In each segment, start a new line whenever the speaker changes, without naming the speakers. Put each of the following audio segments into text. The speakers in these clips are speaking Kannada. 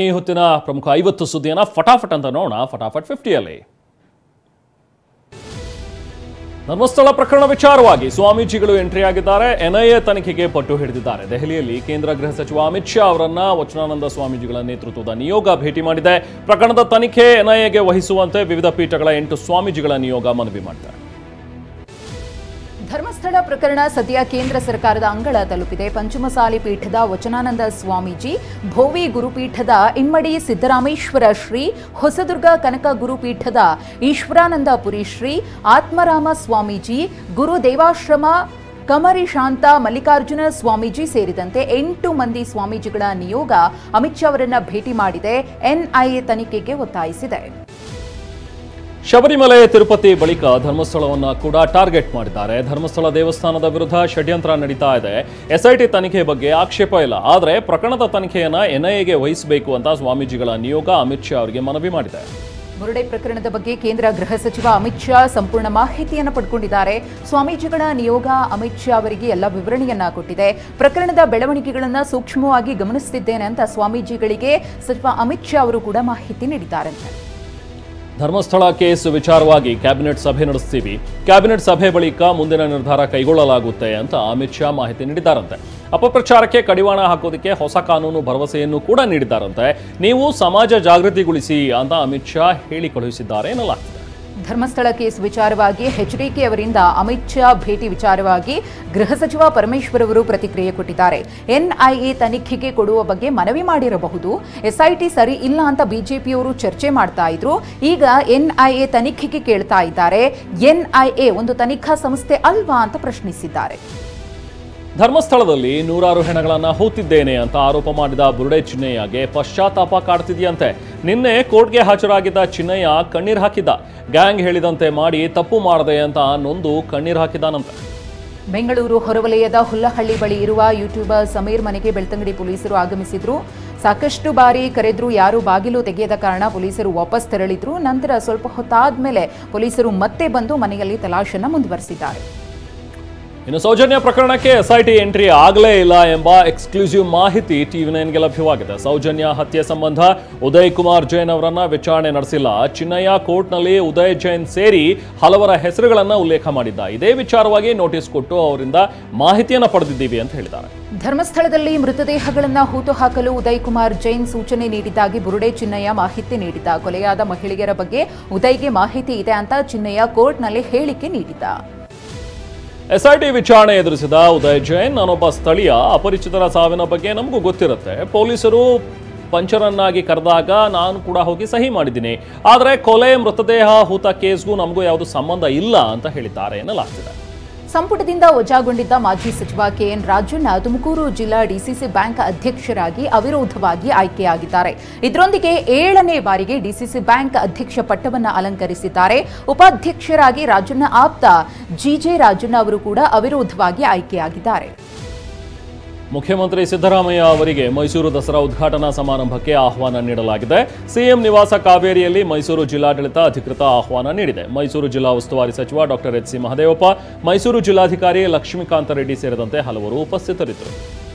ಈ ಹೊತ್ತಿನ ಪ್ರಮುಖ 50 ಸುದ್ದಿಯನ್ನು ಫಟಾಫಟ್ ಅಂತ ನೋಡೋಣ. ಫಟಾಫಟ್ 50ಯಲ್ಲಿ ಧರ್ಮಸ್ಥಳ ಪ್ರಕರಣ ವಿಚಾರವಾಗಿ ಸ್ವಾಮೀಜಿಗಳು ಎಂಟ್ರಿ ಆಗಿದ್ದಾರೆ. ಎನ್ಐಎ ತನಿಖೆಗೆ ಪಟ್ಟು ಹಿಡಿದಿದ್ದಾರೆ. ದೆಹಲಿಯಲ್ಲಿ ಕೇಂದ್ರ ಗೃಹ ಸಚಿವ ಅಮಿತ್ ಶಾ ಅವರನ್ನ ವಚನಾನಂದ ಸ್ವಾಮೀಜಿಗಳ ನೇತೃತ್ವದ ನಿಯೋಗ ಭೇಟಿ ಮಾಡಿದೆ. ಪ್ರಕರಣದ ತನಿಖೆ ಎನ್ಐಎಗೆ ವಹಿಸುವಂತೆ ವಿವಿಧ ಪೀಠಗಳ 8 ಸ್ವಾಮೀಜಿಗಳ ನಿಯೋಗ ಮನವಿ ಮಾಡಿದ್ದಾರೆ.
ಧರ್ಮಸ್ಥಳ ಪ್ರಕರಣ ಸದ್ಯ ಕೇಂದ್ರ ಸರ್ಕಾರದ ಅಂಗಳ ತಲುಪಿದೆ. ಪಂಚಮಸಾಲಿ ಪೀಠದ ವಚನಾನಂದ ಸ್ವಾಮೀಜಿ, ಭೋವಿ ಗುರುಪೀಠದ ಇಮ್ಮಡಿ ಸಿದ್ದರಾಮೇಶ್ವರ ಶ್ರೀ, ಹೊಸದುರ್ಗ ಕನಕ ಗುರುಪೀಠದ ಈಶ್ವರಾನಂದಪುರಿ ಶ್ರೀ, ಆತ್ಮರಾಮ ಸ್ವಾಮೀಜಿ, ಗುರು ದೇವಾಶ್ರಮ ಕಮರಿ ಶಾಂತ ಮಲ್ಲಿಕಾರ್ಜುನ ಸ್ವಾಮೀಜಿ ಸೇರಿದಂತೆ 8 ಮಂದಿ ಸ್ವಾಮೀಜಿಗಳ ನಿಯೋಗ ಅಮಿತ್ ಶಾ ಅವರನ್ನ ಭೇಟಿ ಮಾಡಿದೆ. ಎನ್ಐಎ ತನಿಖೆಗೆ ಒತ್ತಾಯಿಸಿದೆ.
ಶಬರಿಮಲೆ ತಿರುಪತಿ ಬಳಿಕ ಧರ್ಮಸ್ಥಳವನ್ನು ಕೂಡ ಟಾರ್ಗೆಟ್ ಮಾಡಿದ್ದಾರೆ. ಧರ್ಮಸ್ಥಳ ದೇವಸ್ಥಾನದ ವಿರುದ್ಧ ಷಡ್ಯಂತ್ರ ನಡೀತಾ ಇದೆ. ಎಸ್ಐಟಿ ತನಿಖೆ ಬಗ್ಗೆ ಆಕ್ಷೇಪ ಇಲ್ಲ, ಆದರೆ ಪ್ರಕರಣದ ತನಿಖೆಯನ್ನು ಎನ್ಐಎಗೆ ವಹಿಸಬೇಕು ಅಂತ ಸ್ವಾಮೀಜಿಗಳ ನಿಯೋಗ ಅಮಿತ್ ಶಾ ಅವರಿಗೆ ಮನವಿ ಮಾಡಿದೆ.
ಮುರುಡೆ ಪ್ರಕರಣದ ಬಗ್ಗೆ ಕೇಂದ್ರ ಗೃಹ ಸಚಿವ ಅಮಿತ್ ಶಾ ಸಂಪೂರ್ಣ ಮಾಹಿತಿಯನ್ನು ಪಡೆದುಕೊಂಡಿದ್ದಾರೆ. ಸ್ವಾಮೀಜಿಗಳ ನಿಯೋಗ ಅಮಿತ್ ಶಾ ಅವರಿಗೆ ಎಲ್ಲ ವಿವರಣೆಯನ್ನ ಕೊಟ್ಟಿದೆ. ಪ್ರಕರಣದ ಬೆಳವಣಿಗೆಗಳನ್ನು ಸೂಕ್ಷ್ಮವಾಗಿ ಗಮನಿಸುತ್ತಿದ್ದೇನೆ ಅಂತ ಸ್ವಾಮೀಜಿಗಳಿಗೆ ಸಚಿವ ಅಮಿತ್ ಶಾ ಅವರು ಕೂಡ ಮಾಹಿತಿ ನೀಡಿದ್ದಾರಂತೆ.
ಧರ್ಮಸ್ಥಳ ಕೇಸ್ ವಿಚಾರವಾಗಿ ಕ್ಯಾಬಿನೆಟ್ ಸಭೆ ನಡೆಸ್ತೀವಿ. ಕ್ಯಾಬಿನೆಟ್ ಸಭೆ ಬಳಿಕ ಮುಂದಿನ ನಿರ್ಧಾರ ಕೈಗೊಳ್ಳಲಾಗುತ್ತೆ ಅಂತ ಅಮಿತ್ ಶಾ ಮಾಹಿತಿ ನೀಡಿದ್ದಾರಂತೆ. ಅಪಪ್ರಚಾರಕ್ಕೆ ಕಡಿವಾಣ ಹಾಕೋದಕ್ಕೆ ಹೊಸ ಕಾನೂನು ಭರವಸೆಯನ್ನು ಕೂಡ ನೀಡಿದ್ದಾರಂತೆ. ನೀವು ಸಮಾಜ ಜಾಗೃತಿಗೊಳಿಸಿ ಅಂತ ಅಮಿತ್ ಶಾ ಹೇಳಿ ಕಳುಹಿಸಿದ್ದಾರೆ ಎನ್ನಲಾಗ್ತದೆ.
ಧರ್ಮಸ್ಥಳ ಕೇಸ್ ವಿಚಾರವಾಗಿ ಎಚ್ಡಿಕೆ ಅವರಿಂದ ಅಮಿತ್ ಶಾ ಭೇಟಿ ವಿಚಾರವಾಗಿ ಗೃಹ ಸಚಿವ ಪರಮೇಶ್ವರ್ ಅವರು ಪ್ರತಿಕ್ರಿಯೆ ಕೊಟ್ಟಿದ್ದಾರೆ. ಎನ್ಐಎ ತನಿಖೆಗೆ ಕೊಡುವ ಬಗ್ಗೆ ಮನವಿ ಮಾಡಿರಬಹುದು. ಎಸ್ಐಟಿ ಸರಿ ಇಲ್ಲ ಅಂತ ಬಿಜೆಪಿಯವರು ಚರ್ಚೆ ಮಾಡ್ತಾ ಇದ್ರು. ಈಗ ಎನ್ಐಎ ತನಿಖೆಗೆ ಕೇಳ್ತಾ ಇದ್ದಾರೆ. ಎನ್ಐಎ ಒಂದು ತನಿಖಾ ಸಂಸ್ಥೆ ಅಲ್ವಾ ಅಂತ ಪ್ರಶ್ನಿಸಿದ್ದಾರೆ.
ಧರ್ಮಸ್ಥಳದಲ್ಲಿ ನೂರಾರು ಹೆಣಗಳನ್ನು ಹೂತಿದ್ದೇನೆ ಅಂತ ಆರೋಪ ಮಾಡಿದ ಬುರುಡೆ ಚಿನ್ನಯ್ಯಗೆ ಪಶ್ಚಾತ್ತಾಪ ಕಾಡ್ತಿದೆಯಂತೆ. ನಿನ್ನೆ ಕೋರ್ಟ್ಗೆ ಹಾಜರಾಗಿದ್ದ ಚಿನ್ನಯ್ಯ ಕಣ್ಣೀರು ಹಾಕಿದ್ದ. ಗ್ಯಾಂಗ್ ಹೇಳಿದಂತೆ ಮಾಡಿ ತಪ್ಪು ಮಾಡದೆ ಅಂತ ನೊಂದು ಕಣ್ಣೀರು ಹಾಕಿದ್ದಾನಂತೆ.
ಬೆಂಗಳೂರು ಹೊರವಲಯದ ಹುಲ್ಲಹಳ್ಳಿ ಬಳಿ ಇರುವ ಯೂಟ್ಯೂಬರ್ ಸಮೀರ್ ಮನೆಗೆ ಬೆಳ್ತಂಗಡಿ ಪೊಲೀಸರು ಆಗಮಿಸಿದ್ರು. ಸಾಕಷ್ಟು ಬಾರಿ ಕರೆದ್ರೂ ಯಾರೂ ಬಾಗಿಲು ತೆಗೆಯದ ಕಾರಣ ಪೊಲೀಸರು ವಾಪಸ್ ತೆರಳಿದ್ರು. ನಂತರ ಸ್ವಲ್ಪ ಹೊತ್ತಾದ್ಮೇಲೆ ಪೊಲೀಸರು ಮತ್ತೆ ಬಂದು ಮನೆಯಲ್ಲಿ ತಲಾಶನ್ನ ಮುಂದುವರೆಸಿದ್ದಾರೆ.
ಇನ್ನು ಸೌಜನ್ಯ ಪ್ರಕರಣಕ್ಕೆ ಎಸ್ಐಟಿ ಎಂಟ್ರಿ ಆಗಲೇ ಇಲ್ಲ ಎಂಬ ಎಕ್ಸ್ಕ್ಲೂಸಿವ್ ಮಾಹಿತಿ ಟಿವಿ9ಗೆ ಲಭ್ಯವಾಗಿದೆ. ಸೌಜನ್ಯ ಹತ್ಯೆ ಸಂಬಂಧ ಉದಯ್ ಕುಮಾರ್ ಜೈನ್ ಅವರನ್ನ ವಿಚಾರಣೆ ನಡೆಸಿಲ್ಲ. ಚಿನ್ನಯ್ಯ ಕೋರ್ಟ್ನಲ್ಲಿ ಉದಯ್ ಜೈನ್ ಸೇರಿ ಹಲವರ ಹೆಸರುಗಳನ್ನು ಉಲ್ಲೇಖ ಮಾಡಿದ್ದ. ಇದೇ ವಿಚಾರವಾಗಿ ನೋಟಿಸ್ ಕೊಟ್ಟು ಅವರಿಂದ ಮಾಹಿತಿಯನ್ನು ಪಡೆದಿದ್ದೀವಿ ಅಂತ ಹೇಳಿದ್ದಾರೆ.
ಧರ್ಮಸ್ಥಳದಲ್ಲಿ ಮೃತದೇಹಗಳನ್ನು ಹೂತು ಹಾಕಲು ಉದಯ್ ಕುಮಾರ್ ಜೈನ್ ಸೂಚನೆ ನೀಡಿದ್ದಾಗಿ ಬುರುಡೆ ಚಿನ್ನಯ್ಯ ಮಾಹಿತಿ ನೀಡಿದ್ದ. ಕೊಲೆಯಾದ ಮಹಿಳೆಯರ ಬಗ್ಗೆ ಉದಯ್ಗೆ ಮಾಹಿತಿ ಇದೆ ಅಂತ ಚಿನ್ನಯ್ಯ ಕೋರ್ಟ್ನಲ್ಲಿ ಹೇಳಿಕೆ ನೀಡಿದ್ದ.
ಎಸ್ಐಟಿ ವಿಚಾರಣೆ ಎದುರಿಸಿದ ಉದಯ್ ಜೈನ್, ನಾನೊಬ್ಬ ಸ್ಥಳೀಯ, ಅಪರಿಚಿತರ ಸಾವಿನ ಬಗ್ಗೆ ನಮಗೂ ಗೊತ್ತಿರುತ್ತೆ. ಪೊಲೀಸರು ಪಂಚರನ್ನಾಗಿ ಕರೆದಾಗ ನಾನು ಕೂಡ ಹೋಗಿ ಸಹಿ ಮಾಡಿದ್ದೀನಿ. ಆದರೆ ಕೊಲೆ ಮೃತದೇಹ ಹೂತ ಕೇಸ್ಗೂ ನಮಗೂ ಯಾವುದು ಸಂಬಂಧ ಇಲ್ಲ ಅಂತ ಹೇಳಿದ್ದಾರೆ ಎನ್ನಲಾಗ್ತಿದೆ.
ಸಂಪುಟದಿಂದ ವಜಾಗೊಂಡಿದ್ದ ಮಾಜಿ ಸಚಿವ ಕೆಎನ್ ರಾಜಣ್ಣ ತುಮಕೂರು ಜಿಲ್ಲಾ ಡಿಸಿಸಿ ಬ್ಯಾಂಕ್ ಅಧ್ಯಕ್ಷರಾಗಿ ಅವಿರೋಧವಾಗಿ ಆಯ್ಕೆಯಾಗಿದ್ದಾರೆ. ಇದರೊಂದಿಗೆ 7ನೇ ಬಾರಿಗೆ ಡಿಸಿಸಿ ಬ್ಯಾಂಕ್ ಅಧ್ಯಕ್ಷ ಪಟ್ಟವನ್ನು ಅಲಂಕರಿಸಿದ್ದಾರೆ. ಉಪಾಧ್ಯಕ್ಷರಾಗಿ ರಾಜಣ್ಣ ಆಪ್ತ ಜಿಜೆ ರಾಜಣ್ಣ ಅವರು ಕೂಡ ಅವಿರೋಧವಾಗಿ ಆಯ್ಕೆಯಾಗಿದ್ದಾರೆ.
ಮುಖ್ಯಮಂತ್ರಿ ಸಿದ್ದರಾಮಯ್ಯ ಅವರಿಗೆ ಮೈಸೂರು ದಸರಾ ಉದ್ಘಾಟನಾ ಸಮಾರಂಭಕ್ಕೆ ಆಹ್ವಾನ ನೀಡಲಾಗಿದೆ. ಸಿಎಂ ನಿವಾಸ ಕಾವೇರಿಯಲ್ಲಿ ಮೈಸೂರು ಜಿಲ್ಲಾಡಳಿತ ಅಧಿಕೃತ ಆಹ್ವಾನ ನೀಡಿದೆ. ಮೈಸೂರು ಜಿಲ್ಲಾ ಉಸ್ತುವಾರಿ ಸಚಿವ doctor H C Mahadevappa, Mysuru ಜಿಲ್ಲಾಧಿಕಾರಿ ಲಕ್ಷ್ಮೀಕಾಂತ ರೆಡ್ಡಿ ಸೇರಿದಂತೆ ಹಲವರು ಉಪಸ್ಥಿತರಿದ್ದರು.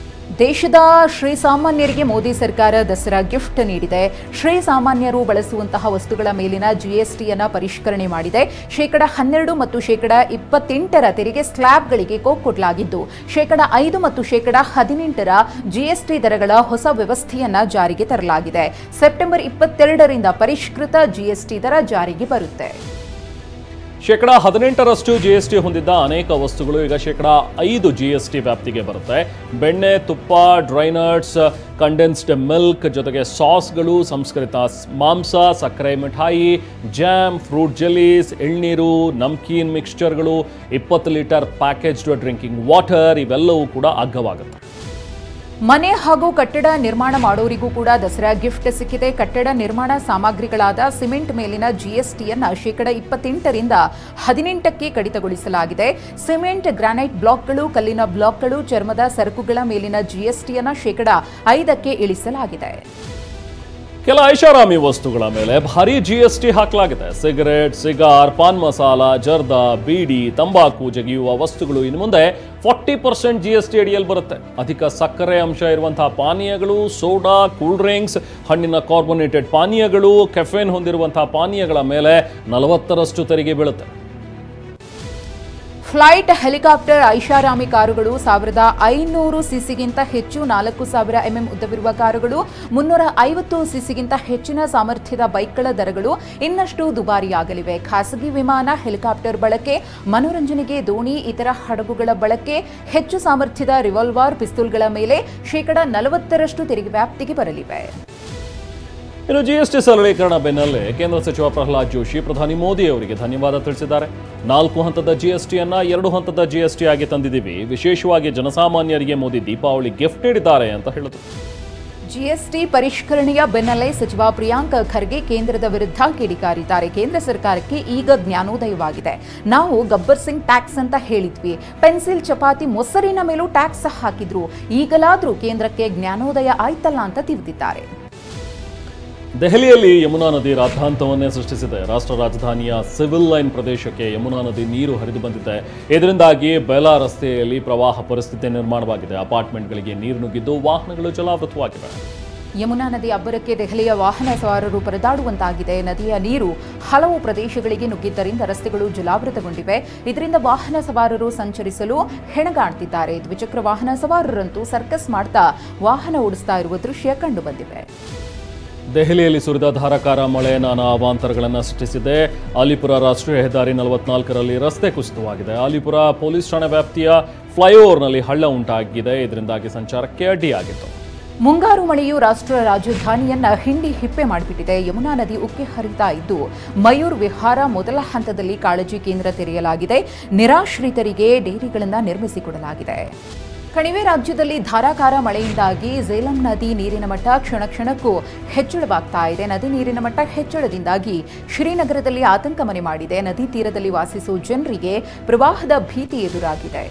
ದೇಶದ ಶ್ರೀಸಾಮಾನ್ಯರಿಗೆ ಮೋದಿ ಸರ್ಕಾರ ದಸರಾ ಗಿಫ್ಟ್ ನೀಡಿದೆ. ಶ್ರೀಸಾಮಾನ್ಯರು ಬಳಸುವಂತಹ ವಸ್ತುಗಳ ಮೇಲಿನ ಜಿಎಸ್ಟಿಯನ್ನು ಪರಿಷ್ಕರಣೆ ಮಾಡಿದೆ. ಶೇಕಡ 12 ಮತ್ತು ಶೇಕಡ 28ರ ತೆರಿಗೆ ಸ್ಲ್ಯಾಬ್ಗಳಿಗೆ ಕೊಡಲಾಗಿದ್ದು, ಶೇಕಡ 5 ಮತ್ತು ಶೇಕಡ 18ರ ಜಿಎಸ್ಟಿ ದರಗಳ ಹೊಸ ವ್ಯವಸ್ಥೆಯನ್ನ ಜಾರಿಗೆ ತರಲಾಗಿದೆ. ಸೆಪ್ಟೆಂಬರ್ 22ರಿಂದ ಪರಿಷ್ಕೃತ ಜಿಎಸ್ಟಿ ದರ ಜಾರಿಗೆ ಬರುತ್ತೆ.
ಶೇಕಡ 18ರಷ್ಟು ಜಿಎಸ್ಟಿ ಹೊಂದಿದ್ದ ಅನೇಕ ವಸ್ತುಗಳು ಈಗ ಶೇಕಡ 5 ಜಿಎಸ್ಟಿ ವ್ಯಾಪ್ತಿಗೆ ಬರುತ್ತೆ. ಬೆಣ್ಣೆ, ತುಪ್ಪ, ಡ್ರೈ ನಟ್ಸ್, ಕಂಡೆನ್ಸ್ಡ್ ಮಿಲ್ಕ್ ಜೊತೆಗೆ ಸಾಸ್ಗಳು, ಸಂಸ್ಕರಿತ ಮಾಂಸ, ಸಕ್ಕರೆ ಮಿಠಾಯಿ, ಜಾಮ್, ಫ್ರೂಟ್ ಜೆಲೀಸ್, ಎಳ್ನೀರು, ನಮ್ಕೀನ್ ಮಿಕ್ಸ್ಚರ್ಗಳು, 20 ಲೀಟರ್ ಪ್ಯಾಕೇಜ್ಡ್ ಡ್ರಿಂಕಿಂಗ್ ವಾಟರ್ ಇವೆಲ್ಲವೂ ಕೂಡ ಅಗ್ಗವಾಗುತ್ತೆ.
ಮನೆ ಹಾಗೂ ಕಟ್ಟಡ ನಿರ್ಮಾಣ ಮಾಡೋರಿಗೂ ಕೂಡ ದಸರಾ ಗಿಫ್ಟ್ ಸಿಕ್ಕಿದೆ. ಕಟ್ಟಡ ನಿರ್ಮಾಣ ಸಾಮಗ್ರಿಗಳಾದ ಸಿಮೆಂಟ್ ಮೇಲಿನ ಜಿಎಸ್ಟಿಯನ್ನು ಶೇಕಡ 28ರಿಂದ 18ಕ್ಕೆ ಕಡಿತಗೊಳಿಸಲಾಗಿದೆ. ಸಿಮೆಂಟ್, ಗ್ರಾನೈಟ್ ಬ್ಲಾಕ್ಗಳು, ಕಲ್ಲಿನ ಬ್ಲಾಕ್ಗಳು, ಚರ್ಮದ ಸರಕುಗಳ ಮೇಲಿನ ಜಿಎಸ್ಟಿಯನ್ನು ಶೇಕಡ 5ಕ್ಕೆ ಇಳಿಸಲಾಗಿದೆ.
ಕೆಲ ಐಷಾರಾಮಿ ವಸ್ತುಗಳ ಮೇಲೆ ಭಾರಿ ಜಿಎಸ್ಟಿ ಹಾಕಲಾಗಿದೆ. ಸಿಗರೆಟ್, ಸಿಗಾರ್, ಪಾನ್ ಮಸಾಲ, ಜರ್ದಾ, ಬೀಡಿ, ತಂಬಾಕು ಜಗಿಯುವ ವಸ್ತುಗಳು ಇನ್ನು ಮುಂದೆ 40% ಜಿಎಸ್ಟಿ ಅಡಿಯಲ್ಲಿ ಬರುತ್ತೆ. ಅಧಿಕ ಸಕ್ಕರೆ ಅಂಶ ಇರುವಂತಹ ಪಾನೀಯಗಳು, ಸೋಡಾ, ಕೂಲ್ ಡ್ರಿಂಕ್ಸ್, ಹಣ್ಣಿನ ಕಾರ್ಬೋನೇಟೆಡ್ ಪಾನೀಯಗಳು, ಕೆಫೆನ್ ಹೊಂದಿರುವಂತಹ ಪಾನೀಯಗಳ ಮೇಲೆ 40% ತೆರಿಗೆ ಬೀಳುತ್ತೆ.
ಫ್ಲೈಟ್, ಹೆಲಿಕಾಪ್ಟರ್, ಐಷಾರಾಮಿ ಕಾರುಗಳು 1500 ಸಿಸಿಗಿಂತ ಹೆಚ್ಚು, 4000 mm ಉದ್ದವಿರುವ ಕಾರುಗಳು, 350 ಸಿಸಿಗಿಂತ ಹೆಚ್ಚಿನ ಸಾಮರ್ಥ್ಯದ ಬೈಕ್ಗಳ ದರಗಳು ಇನ್ನಷ್ಟು ದುಬಾರಿಯಾಗಲಿವೆ. ಖಾಸಗಿ ವಿಮಾನ, ಹೆಲಿಕಾಪ್ಟರ್ ಬಳಕೆ, ಮನೋರಂಜನೆಗೆ ದೋಣಿ, ಇತರ ಹಡಗುಗಳ ಬಳಕೆ, ಹೆಚ್ಚು ಸಾಮರ್ಥ್ಯದ ರಿವಾಲ್ವರ್ ಪಿಸ್ತೂಲ್ಗಳ ಮೇಲೆ 40% ತೆರಿಗೆ ವ್ಯಾಪ್ತಿಗೆ ಬರಲಿವೆ.
ಇನ್ನು ಜಿಎಸ್ಟಿ ಸರಳೀಕರಣ ಬೆನ್ನಲ್ಲೇ ಕೇಂದ್ರ ಸಚಿವ ಪ್ರಹ್ಲಾದ್ ಜೋಶಿ ಪ್ರಧಾನಿ ಮೋದಿ ಅವರಿಗೆ ಧನ್ಯವಾದ ತಿಳಿಸಿದ್ದಾರೆ. 4 ಹಂತದ ಜಿಎಸ್ಟಿಯನ್ನ 2 ಹಂತದ ಜಿಎಸ್ಟಿ ಆಗಿ ತಂದಿದ್ದೀವಿ. ವಿಶೇಷವಾಗಿ ಜನಸಾಮಾನ್ಯರಿಗೆ ಮೋದಿ ದೀಪಾವಳಿ ಗಿಫ್ಟ್ ನೀಡಿದ್ದಾರೆ ಅಂತ ಹೇಳಿದರು.
ಜಿಎಸ್ಟಿ ಪರಿಷ್ಕರಣೆಯ ಬೆನ್ನಲ್ಲೇ ಸಚಿವ ಪ್ರಿಯಾಂಕ್ ಖರ್ಗೆ ಕೇಂದ್ರದ ವಿರುದ್ಧ ಕಿಡಿಕಾರಿದ್ದಾರೆ. ಕೇಂದ್ರ ಸರ್ಕಾರಕ್ಕೆ ಈಗ ಜ್ಞಾನೋದಯವಾಗಿದೆ. ನಾವು ಗಬ್ಬರ್ ಸಿಂಗ್ ಟ್ಯಾಕ್ಸ್ ಅಂತ ಹೇಳಿದ್ವಿ, ಪೆನ್ಸಿಲ್, ಚಪಾತಿ, ಮೊಸರಿನ ಮೇಲೂ ಟ್ಯಾಕ್ಸ್ ಹಾಕಿದ್ರು. ಈಗಲಾದ್ರೂ ಕೇಂದ್ರಕ್ಕೆ ಜ್ಞಾನೋದಯ ಆಯ್ತಲ್ಲ ಅಂತ ತಿವಿದಿದ್ದಾರೆ.
ದೆಹಲಿಯಲ್ಲಿ ಯಮುನಾ ನದಿ ರಾದ್ಧಾಂತವನ್ನೇ ಸೃಷ್ಟಿಸಿದೆ. ರಾಷ್ಟ್ರ ರಾಜಧಾನಿಯ ಸಿವಿಲ್ ಲೈನ್ ಪ್ರದೇಶಕ್ಕೆ ಯಮುನಾ ನದಿ ನೀರು ಹರಿದು ಬಂದಿದೆ. ಇದರಿಂದಾಗಿ ಬೇಲಾ ರಸ್ತೆಯಲ್ಲಿ ಪ್ರವಾಹ ಪರಿಸ್ಥಿತಿ ನಿರ್ಮಾಣವಾಗಿದೆ. ಅಪಾರ್ಟ್ಮೆಂಟ್ಗಳಿಗೆ ನೀರು ನುಗ್ಗಿದ್ದು ವಾಹನಗಳು ಜಲಾವೃತವಾಗಿವೆ.
ಯಮುನಾ ನದಿ ಅಬ್ಬರಕ್ಕೆ ದೆಹಲಿಯ ವಾಹನ ಸವಾರರು ಪರದಾಡುವಂತಾಗಿದೆ. ನದಿಯ ನೀರು ಹಲವು ಪ್ರದೇಶಗಳಿಗೆ ನುಗ್ಗಿದ್ದರಿಂದ ರಸ್ತೆಗಳು ಜಲಾವೃತಗೊಂಡಿವೆ. ಇದರಿಂದ ವಾಹನ ಸವಾರರು ಸಂಚರಿಸಲು ಹೆಣಗಾಡ್ತಿದ್ದಾರೆ. ದ್ವಿಚಕ್ರ ವಾಹನ ಸವಾರರಂತೂ ಸರ್ಕಸ್ ಮಾಡ್ತಾ ವಾಹನ ಓಡಿಸ್ತಾ ಇರುವ ದೃಶ್ಯ ಕಂಡುಬಂದಿವೆ.
ದೆಹಲಿಯಲ್ಲಿ ಸುರಿದ ಧಾರಾಕಾರ ಮಳೆ ನಾನಾ ಅವಾಂತರಗಳನ್ನು ಸೃಷ್ಟಿಸಿದೆ. ಅಲಿಪುರ ರಾಷ್ಟ್ರೀಯ ಹೆದ್ದಾರಿ 44ರಲ್ಲಿ ರಸ್ತೆ ಕುಸಿತವಾಗಿದೆ. ಅಲಿಪುರ ಪೊಲೀಸ್ ಠಾಣೆ ವ್ಯಾಪ್ತಿಯ ಫ್ಲೈಓವರ್ನಲ್ಲಿ ಹಳ್ಳ ಉಂಟಾಗಿದೆ. ಇದರಿಂದಾಗಿ ಸಂಚಾರಕ್ಕೆ ಅಡ್ಡಿಯಾಗಿತ್ತು.
ಮುಂಗಾರು ಮಳೆಯು ರಾಷ್ಟ್ರ ರಾಜಧಾನಿಯನ್ನ ಹಿಂಡಿ ಹಿಪ್ಪೆ ಮಾಡಿಬಿಟ್ಟಿದೆ. ಯಮುನಾ ನದಿ ಉಕ್ಕಿ ಹರಿತಾ ಇದ್ದು ಮಯೂರ್ ವಿಹಾರ ಮೊದಲ ಹಂತದಲ್ಲಿ ಕಾಳಜಿ ಕೇಂದ್ರ ತೆರೆಯಲಾಗಿದೆ. ನಿರಾಶ್ರಿತರಿಗೆ ಡೇರಿಗಳನ್ನು ನಿರ್ಮಿಸಿಕೊಡಲಾಗಿದೆ. ಕಣಿವೆ ರಾಜ್ಯದಲ್ಲಿ ಧಾರಾಕಾರ ಮಳೆಯಿಂದಾಗಿ ಝೇಲಂ ನದಿ ನೀರಿನ ಮಟ್ಟ ಕ್ಷಣ ಕ್ಷಣಕ್ಕೂ ಹೆಚ್ಚಳವಾಗ್ತಾ ಇದೆ. ನದಿ ನೀರಿನ ಮಟ್ಟ ಹೆಚ್ಚಳದಿಂದಾಗಿ ಶ್ರೀನಗರದಲ್ಲಿ ಆತಂಕ ಮನೆ ಮಾಡಿದೆ. ನದಿ ತೀರದಲ್ಲಿ ವಾಸಿಸುವ ಜನರಿಗೆ ಪ್ರವಾಹದ ಭೀತಿ ಎದುರಾಗಿದೆ.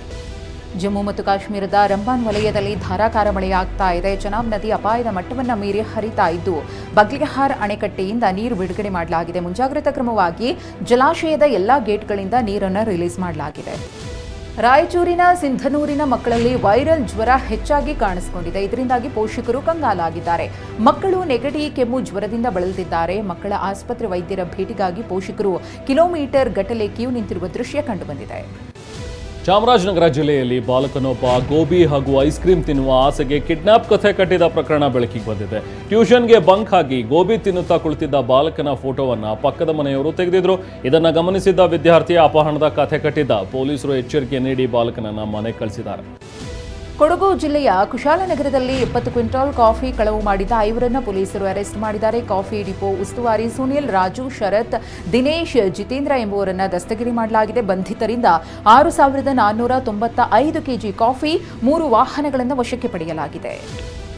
ಜಮ್ಮು ಮತ್ತು ಕಾಶ್ಮೀರದ ರಂಬಾನ್ ವಲಯದಲ್ಲಿ ಧಾರಾಕಾರ ಮಳೆಯಾಗ್ತಾ ಇದೆ. ಚೆನಾಬ್ ನದಿ ಅಪಾಯದ ಮಟ್ಟವನ್ನು ಮೀರಿ ಹರಿತಾ ಇದ್ದು ಬಗ್ಲಿಹಾರ್ ಅಣೆಕಟ್ಟೆಯಿಂದ ನೀರು ಬಿಡುಗಡೆ ಮಾಡಲಾಗಿದೆ. ಮುಂಜಾಗ್ರತಾ ಕ್ರಮವಾಗಿ ಜಲಾಶಯದ ಎಲ್ಲಾ ಗೇಟ್ಗಳಿಂದ ನೀರನ್ನು ರಿಲೀಸ್ ಮಾಡಲಾಗಿದೆ. ರಾಯಚೂರಿನ ಸಿಂಧನೂರಿನ ಮಕ್ಕಳಲ್ಲಿ ವೈರಲ್ ಜ್ವರ ಹೆಚ್ಚಾಗಿ ಕಾಣಿಸಿಕೊಂಡಿದೆ. ಇದರಿಂದಾಗಿ ಪೋಷಕರು ಕಂಗಾಲಾಗಿದ್ದಾರೆ. ಮಕ್ಕಳು ನೆಗಡಿ, ಕೆಮ್ಮು, ಜ್ವರದಿಂದ ಬಳಲುತ್ತಿದ್ದಾರೆ. ಮಕ್ಕಳ ಆಸ್ಪತ್ರೆ ವೈದ್ಯರ ಭೇಟಿಗಾಗಿ ಪೋಷಕರು ಕಿಲೋಮೀಟರ್ ಗಟ್ಟಲೆ ಕ್ಯೂ ನಿಂತಿರುವ ದೃಶ್ಯ ಕಂಡುಬಂದಿದೆ.
ಚಾಮರಾಜನಗರ ಜಿಲ್ಲೆಯಲ್ಲಿ ಬಾಲಕನೊಬ್ಬ ಗೋಬಿ ಹಾಗೂ ಐಸ್ ಕ್ರೀಮ್ ತಿನ್ನುವ ಆಸೆಗೆ ಕಿಡ್ನಾಪ್ ಕಥೆ ಕಟ್ಟಿದ ಪ್ರಕರಣ ಬೆಳಕಿಗೆ ಬಂದಿದೆ. ಟ್ಯೂಷನ್ಗೆ ಬಂಕ್ ಹಾಕಿ ಗೋಬಿ ತಿನ್ನುತ್ತಾ ಕುಳಿತಿದ್ದ ಬಾಲಕನ ಫೋಟೋವನ್ನ ಪಕ್ಕದ ಮನೆಯವರು ತೆಗೆದಿದ್ರು. ಇದನ್ನ ಗಮನಿಸಿದ್ದ ವಿದ್ಯಾರ್ಥಿ ಅಪಹರಣದ ಕಥೆ ಕಟ್ಟಿದ್ದ. ಪೊಲೀಸರು ಎಚ್ಚರಿಕೆ ನೀಡಿ ಬಾಲಕನನ್ನ ಮನೆಗೆ ಕಳಿಸಿದ್ದಾರೆ.
ಕೊಡಗು ಜಿಲ್ಲೆಯ ಕುಶಾಲನಗರದಲ್ಲಿ 20 ಕ್ವಿಂಟಾಲ್ ಕಾಫಿ ಕಳವು ಮಾಡಿದ 5ರನ್ನು ಪೊಲೀಸರು ಅರೆಸ್ಟ್ ಮಾಡಿದ್ದಾರೆ. ಕಾಫಿ ಡಿಪೋ ಉಸ್ತುವಾರಿ ಸುನಿಲ್, ರಾಜು, ಶರತ್, ದಿನೇಶ್, ಜಿತೇಂದ್ರ ಎಂಬುವರನ್ನು ದಸ್ತಗಿರಿ ಮಾಡಲಾಗಿದೆ. ಬಂಧಿತರಿಂದ 6495 ಕೆಜಿ ಕಾಫಿ, 3 ವಾಹನಗಳನ್ನು ವಶಕ್ಕೆ ಪಡೆಯಲಾಗಿದೆ.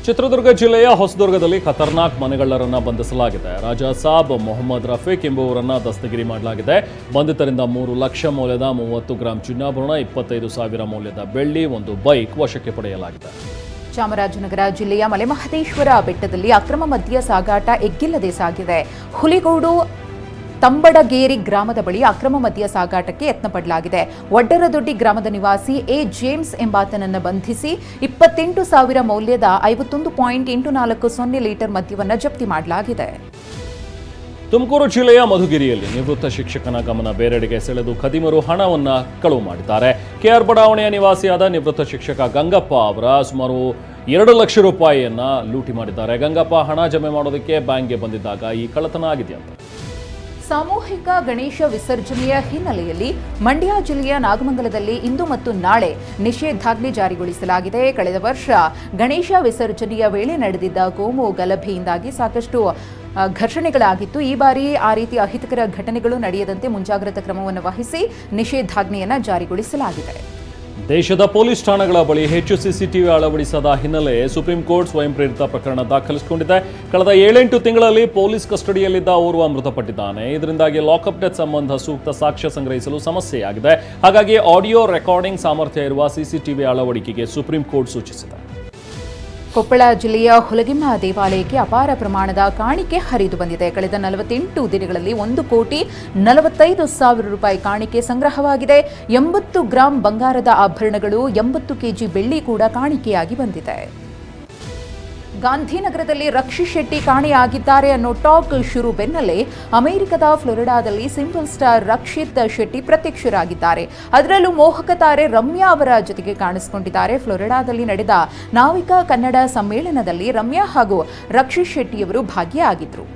ಚಿತ್ರದುರ್ಗ ಜಿಲ್ಲೆಯ ಹೊಸದುರ್ಗದಲ್ಲಿ ಖತರ್ನಾಕ್ ಮನೆಗಳ್ಳರನ್ನ ಬಂಧಿಸಲಾಗಿದೆ. ರಾಜಾ ಸಾಬ್, ಮೊಹಮ್ಮದ್ ರಫೀಕ್ ಎಂಬುವರನ್ನ ದಸ್ತಗಿರಿ ಮಾಡಲಾಗಿದೆ. ಬಂಧಿತರಿಂದ 3 ಲಕ್ಷ ಮೌಲ್ಯದ 30 ಗ್ರಾಂ ಚಿನ್ನಾಭರಣ, 25,000 ಮೌಲ್ಯದ ಬೆಳ್ಳಿ, 1 ಬೈಕ್ ವಶಕ್ಕೆ ಪಡೆಯಲಾಗಿದೆ.
ಚಾಮರಾಜನಗರ ಜಿಲ್ಲೆಯ ಮಲೆಮಹದೇಶ್ವರ ಬೆಟ್ಟದಲ್ಲಿ ಅಕ್ರಮ ಮದ್ಯ ಸಾಗಾಟ ಎಗ್ಗಿಲ್ಲದೆ ಸಾಗಿದೆ. ಹುಲಿಗೋಡು ತಂಬಡಗೇರಿ ಗ್ರಾಮದ ಬಳಿ ಅಕ್ರಮ ಮದ್ಯ ಸಾಗಾಟಕ್ಕೆ ಯತ್ನ ಪಡಲಾಗಿದೆ. ವಡ್ಡರದೊಡ್ಡಿ ಗ್ರಾಮದ ನಿವಾಸಿ ಎ ಜೇಮ್ಸ್ ಎಂಬಾತನನ್ನು ಬಂಧಿಸಿ 28,000 ಮೌಲ್ಯದ 51.840 ಲೀಟರ್ ಮದ್ಯವನ್ನು ಜಪ್ತಿ ಮಾಡಲಾಗಿದೆ.
ತುಮಕೂರು ಜಿಲ್ಲೆಯ ಮಧುಗಿರಿಯಲ್ಲಿ ನಿವೃತ್ತ ಶಿಕ್ಷಕನ ಗಮನ ಬೇರೆಡೆಗೆ ಸೆಳೆದು ಖದೀಮರು ಹಣವನ್ನು ಕಳುವು ಮಾಡಿದ್ದಾರೆ. ಕೆಆರ್ ಬಡಾವಣೆಯ ನಿವಾಸಿಯಾದ ನಿವೃತ್ತ ಶಿಕ್ಷಕ ಗಂಗಪ್ಪ ಅವರ ಸುಮಾರು 2 ಲಕ್ಷ ರೂಪಾಯಿಯನ್ನ ಲೂಟಿ ಮಾಡಿದ್ದಾರೆ. ಗಂಗಪ್ಪ ಹಣ ಜಮೆ ಮಾಡೋದಕ್ಕೆ ಬ್ಯಾಂಕ್ಗೆ ಬಂದಿದ್ದಾಗ ಈ ಕಳ್ಳತನ ಆಗಿದೆಯಂತೆ.
ಸಾಮೂಹಿಕ ಗಣೇಶ ವಿಸರ್ಜನೆಯ ಹಿನ್ನೆಲೆಯಲ್ಲಿ ಮಂಡ್ಯ ಜಿಲ್ಲೆಯ ನಾಗಮಂಗಲದಲ್ಲಿ ಇಂದು ಮತ್ತು ನಾಳೆ ನಿಷೇಧಾಜ್ಞೆ ಜಾರಿಗೊಳಿಸಲಾಗಿದೆ. ಕಳೆದ ವರ್ಷ ಗಣೇಶ ವಿಸರ್ಜನೆಯ ವೇಳೆ ನಡೆದಿದ್ದ ಕೋಮು ಗಲಭೆಯಿಂದಾಗಿ ಸಾಕಷ್ಟು ಘರ್ಷಣೆಗಳಾಗಿತ್ತು. ಈ ಬಾರಿ ಆ ರೀತಿ ಅಹಿತಕರ ಘಟನೆಗಳು ನಡೆಯದಂತೆ ಮುಂಜಾಗ್ರತಾ ಕ್ರಮವನ್ನು ವಹಿಸಿ ನಿಷೇಧಾಜ್ಞೆಯನ್ನು ಜಾರಿಗೊಳಿಸಲಾಗಿದೆ.
ದೇಶದ ಪೊಲೀಸ್ ಠಾಣೆಗಳ ಬಳಿ ಹೆಚ್ಚು ಸಿಸಿಟಿವಿ ಅಳವಡಿಸದ ಹಿನ್ನೆಲೆ ಸುಪ್ರೀಂ ಕೋರ್ಟ್ ಸ್ವಯಂ ಪ್ರೇರಿತ ಪ್ರಕರಣ ದಾಖಲಿಸಿಕೊಂಡಿದೆ. ಕಳೆದ 7-8 ತಿಂಗಳಲ್ಲಿ ಪೊಲೀಸ್ ಕಸ್ಟಡಿಯಲ್ಲಿದ್ದ ಓರ್ವ ಮೃತಪಟ್ಟಿದ್ದಾನೆ. ಇದರಿಂದಾಗಿ ಲಾಕಪ್ ಡೆತ್ ಸಂಬಂಧ ಸೂಕ್ತ ಸಾಕ್ಷ್ಯ ಸಂಗ್ರಹಿಸಲು ಸಮಸ್ಯೆಯಾಗಿದೆ. ಹಾಗಾಗಿ ಆಡಿಯೋ ರೆಕಾರ್ಡಿಂಗ್ ಸಾಮರ್ಥ್ಯ ಇರುವ ಸಿಸಿಟಿವಿ ಅಳವಡಿಕೆಗೆ ಸುಪ್ರೀಂ ಕೋರ್ಟ್ ಸೂಚಿಸಿದೆ.
ಕೊಪ್ಪಳ ಜಿಲ್ಲೆಯ ಹುಲಗಿಮ್ಮ ದೇವಾಲಯಕ್ಕೆ ಅಪಾರ ಪ್ರಮಾಣದ ಕಾಣಿಕೆ ಹರಿದು ಬಂದಿದೆ. ಕಳೆದ 48 ದಿನಗಳಲ್ಲಿ 1,45,00,000 ರೂಪಾಯಿ ಕಾಣಿಕೆ ಸಂಗ್ರಹವಾಗಿದೆ. 80 ಗ್ರಾಂ ಬಂಗಾರದ ಆಭರಣಗಳು, 80 ಕೆಜಿ ಬೆಳ್ಳಿ ಕೂಡ ಕಾಣಿಕೆಯಾಗಿ ಬಂದಿದೆ. ಗಾಂಧಿನಗರದಲ್ಲಿ ರಕ್ಷಿತ್ ಶೆಟ್ಟಿ ಕಾಣೆಯಾಗಿದ್ದಾರೆ ಅನ್ನೋ ಟಾಕ್ ಶುರು ಬೆನ್ನಲ್ಲೇ ಅಮೆರಿಕದ ಫ್ಲೋರಿಡಾದಲ್ಲಿ ಸಿಂಪಲ್ ಸ್ಟಾರ್ ರಕ್ಷಿತ್ ಶೆಟ್ಟಿ ಪ್ರತ್ಯಕ್ಷರಾಗಿದ್ದಾರೆ. ಅದರಲ್ಲೂ ಮೋಹಕ ತಾರೆ ರಮ್ಯಾ ಅವರ ಜೊತೆಗೆ ಕಾಣಿಸಿಕೊಂಡಿದ್ದಾರೆ. ಫ್ಲೋರಿಡಾದಲ್ಲಿ ನಡೆದ ನಾವಿಕಾ ಕನ್ನಡ ಸಮ್ಮೇಳನದಲ್ಲಿ ರಮ್ಯಾ ಹಾಗೂ ರಕ್ಷಿತ್ ಶೆಟ್ಟಿಯವರು ಭಾಗಿಯಾಗಿದ್ದರು.